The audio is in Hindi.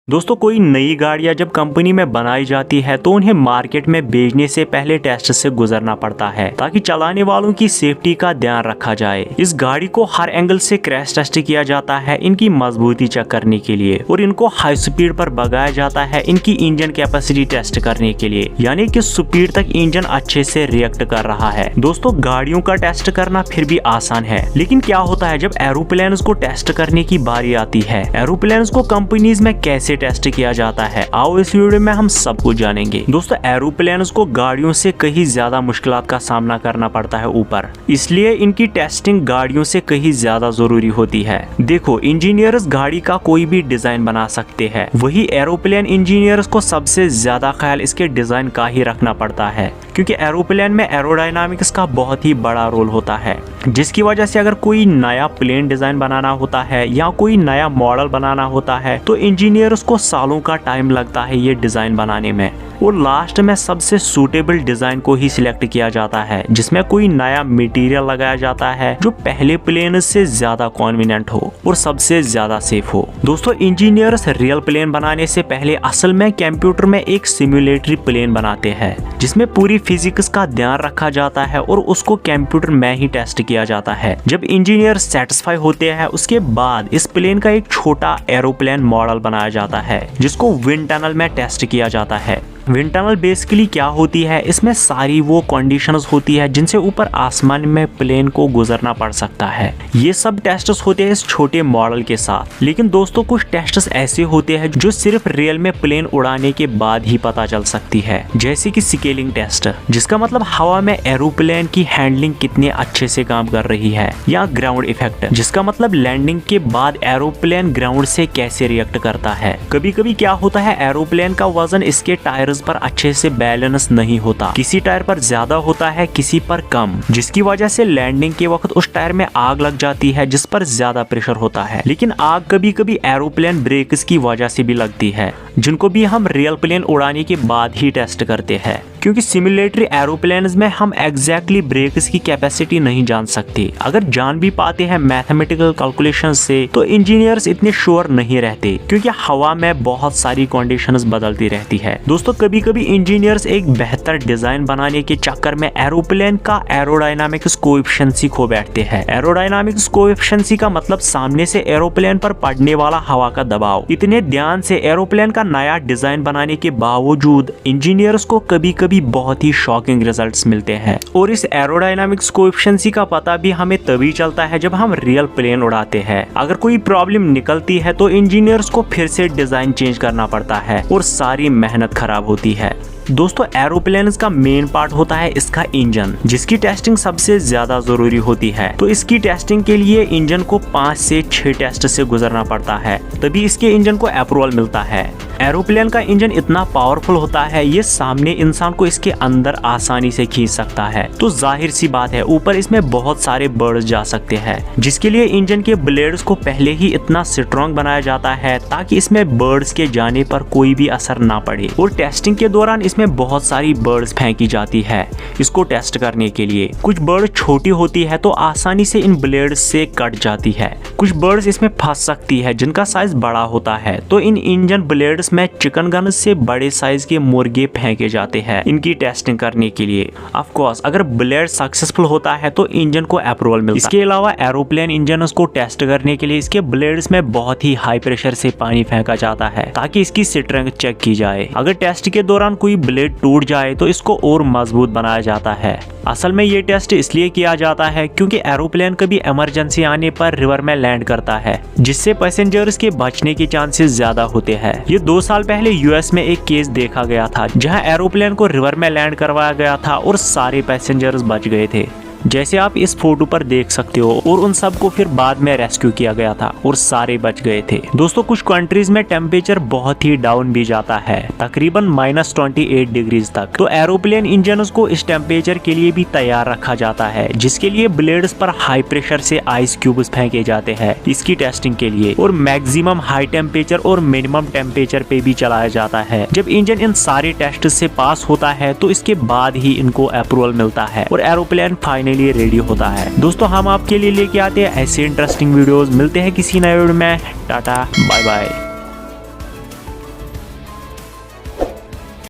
दोस्तों कोई नई गाड़ियां जब कंपनी में बनाई जाती है तो उन्हें मार्केट में बेचने से पहले टेस्ट से गुजरना पड़ता है ताकि चलाने वालों की सेफ्टी का ध्यान रखा जाए। इस गाड़ी को हर एंगल से क्रैश टेस्ट किया जाता है इनकी मजबूती चेक करने के लिए और इनको हाई स्पीड पर भगाया जाता है इनकी इंजन कैपेसिटी टेस्ट करने के लिए, यानी कि स्पीड तक इंजन अच्छे से रिएक्ट कर रहा है। दोस्तों गाड़ियों का टेस्ट करना फिर भी आसान है, लेकिन क्या होता है जब एरोप्लेन्स को टेस्ट करने की बारी आती है। एरोप्लेन्स को कंपनीज में कैसे टेस्ट किया जाता है, आओ इस वीडियो में हम सब कुछ जानेंगे। दोस्तों एरोप्लेन्स को गाड़ियों से कहीं ज्यादा मुश्किलात का सामना करना पड़ता है ऊपर, इसलिए इनकी टेस्टिंग गाड़ियों से कहीं ज्यादा जरूरी होती है। देखो इंजीनियर्स गाड़ी का कोई भी डिजाइन बना सकते हैं, वही एरोप्लेन इंजीनियर्स को सबसे ज्यादा ख्याल इसके डिजाइन का ही रखना पड़ता है, क्योंकि एरोप्लेन में एरोडायनामिक्स का बहुत ही बड़ा रोल होता है, जिसकी वजह से अगर कोई नया प्लेन डिजाइन बनाना होता है या कोई नया मॉडल बनाना होता है तो इंजीनियर्स को सालों का टाइम लगता है ये डिजाइन बनाने में, और लास्ट में सबसे सूटेबल डिजाइन को ही सिलेक्ट किया जाता है जिसमें कोई नया मटेरियल लगाया जाता है जो पहले प्लेन से ज्यादा कन्वीनियंट हो और सबसे ज्यादा सेफ हो। दोस्तों इंजीनियर्स रियल प्लेन बनाने से पहले असल में कंप्यूटर में एक सिमुलेटरी प्लेन बनाते हैं जिसमें पूरी फिजिक्स का ध्यान रखा जाता है और उसको कंप्यूटर में ही टेस्ट किया जाता है। जब इंजीनियर सेटिस्फाई होते हैं उसके बाद इस प्लेन का एक छोटा एरोप्लेन मॉडल बनाया जाता है जिसको विंड टनल में टेस्ट किया जाता है। विंड टनल बेसिकली क्या होती है, इसमें सारी वो कंडीशंस होती है जिनसे ऊपर आसमान में प्लेन को गुजरना पड़ सकता है। ये सब टेस्ट्स होते हैं इस छोटे मॉडल के साथ, लेकिन दोस्तों कुछ टेस्ट्स ऐसे होते हैं जो सिर्फ रियल में प्लेन उड़ाने के बाद ही पता चल सकती है, जैसे कि स्केलिंग टेस्ट, जिसका मतलब हवा में एरोप्लेन की हैंडलिंग कितने अच्छे से काम कर रही है, या ग्राउंड इफेक्ट, जिसका मतलब लैंडिंग के बाद एरोप्लेन ग्राउंड से कैसे रिएक्ट करता है। कभी कभी क्या होता है एरोप्लेन का वजन इसके टायर पर अच्छे से बैलेंस नहीं होता, किसी टायर पर ज्यादा होता है किसी पर कम, जिसकी वजह से लैंडिंग के वक्त उस टायर में आग लग जाती है जिस पर ज्यादा प्रेशर होता है। लेकिन आग कभी कभी एरोप्लेन ब्रेक्स की वजह से भी लगती है, जिनको भी हम रियल प्लेन उड़ाने के बाद ही टेस्ट करते हैं, क्योंकि सिमुलेटरी एरोप्लेन्स में हम एग्जैक्टली ब्रेक्स की कैपेसिटी नहीं जान सकते। अगर जान भी पाते हैं मैथमेटिकल कैलकुलेशन से तो इंजीनियर्स इतने श्योर नहीं रहते, क्योंकि हवा में बहुत सारी कंडीशंस बदलती रहती है। दोस्तों कभी कभी इंजीनियर्स एक बेहतर डिजाइन बनाने के चक्कर में एरोप्लेन का एरोडायनामिक्स कोएफिशिएंसी खो बैठते हैं। एरोडायनामिक्स कोएफिशिएंसी का मतलब सामने से एरोप्लेन पर पड़ने वाला हवा का दबाव। इतने ध्यान से एरोप्लेन का नया डिजाइन बनाने के बावजूद इंजीनियर्स को कभी कभी बहुत ही शॉकिंग रिजल्ट्स मिलते हैं, और इस एरोडायनामिक्स कोएफिशिएंसी का पता भी हमें तभी चलता है जब हम रियल प्लेन उड़ाते हैं। अगर कोई प्रॉब्लम निकलती है तो इंजीनियर्स को फिर से डिजाइन चेंज करना पड़ता है और सारी मेहनत खराब होती है। दोस्तों एरोप्लेन्स का मेन पार्ट होता है इसका इंजन, जिसकी टेस्टिंग सबसे ज्यादा जरूरी होती है। तो इसकी टेस्टिंग के लिए इंजन को 5 से 6 टेस्ट से गुजरना पड़ता है, तभी इसके इंजन को अप्रूवल मिलता है। एरोप्लेन का इंजन इतना पावरफुल होता है ये सामने इंसान को इसके अंदर आसानी से खींच सकता है, तो जाहिर सी बात है ऊपर इसमें बहुत सारे बर्ड्स जा सकते हैं, जिसके लिए इंजन के ब्लेड्स को पहले ही इतना स्ट्रॉन्ग बनाया जाता है ताकि इसमें बर्ड्स के जाने पर कोई भी असर ना पड़े। और टेस्टिंग के दौरान इसमें बहुत सारी बर्ड्स फेंकी जाती है इसको टेस्ट करने के लिए। कुछ बर्ड छोटी होती है तो आसानी से इन ब्लेड्स से कट जाती है, कुछ बर्ड्स इसमें फंस सकती है जिनका साइज बड़ा होता है, तो इन इंजन ब्लेड्स में चिकन गन से बड़े साइज के मुर्गे फेंके जाते हैं इनकी टेस्टिंग करने के लिए। ऑफ कोर्स अगर ब्लेड सक्सेसफुल होता है तो इंजन को अप्रूवल मिलता है। इसके अलावा एरोप्लेन इंजन को टेस्ट करने के लिए इसके ब्लेड्स में बहुत ही हाई प्रेशर से पानी फेंका जाता है ताकि इसकी स्ट्रेंथ चेक की जाए। अगर टेस्ट के दौरान कोई ब्लेड टूट जाए तो इसको और मजबूत बनाया जाता है। असल में ये टेस्ट इसलिए किया जाता है क्योंकि एरोप्लेन कभी इमरजेंसी आने पर रिवर में लैंड करता है, जिससे पैसेंजर्स के बचने के चांसेस ज्यादा होते हैं। ये 2 साल पहले यूएस में एक केस देखा गया था जहां एरोप्लेन को रिवर में लैंड करवाया गया था और सारे पैसेंजर्स बच गए थे, जैसे आप इस फोटो पर देख सकते हो, और उन सब को फिर बाद में रेस्क्यू किया गया था और सारे बच गए थे। दोस्तों कुछ कंट्रीज में टेम्परेचर बहुत ही डाउन भी जाता है, तकरीबन -28 डिग्रीज तक, तो एरोप्लेन इंजन को इस टेम्परेचर के लिए भी तैयार रखा जाता है, जिसके लिए ब्लेड्स पर हाई प्रेशर से आइस क्यूब्स फेंके जाते हैं इसकी टेस्टिंग के लिए, और मैक्सिमम हाई टेम्परेचर और मिनिमम टेम्परेचर पे भी चलाया जाता है। जब इंजन इन सारे टेस्ट से पास होता है तो इसके बाद ही इनको अप्रूवल मिलता है और एरोप्लेन फाइनली लिए रेडी होता है। दोस्तों हम आपके लिए लेके आते हैं ऐसे इंटरेस्टिंग वीडियोस। मिलते हैं किसी नए वीडियो में। Tata bye bye.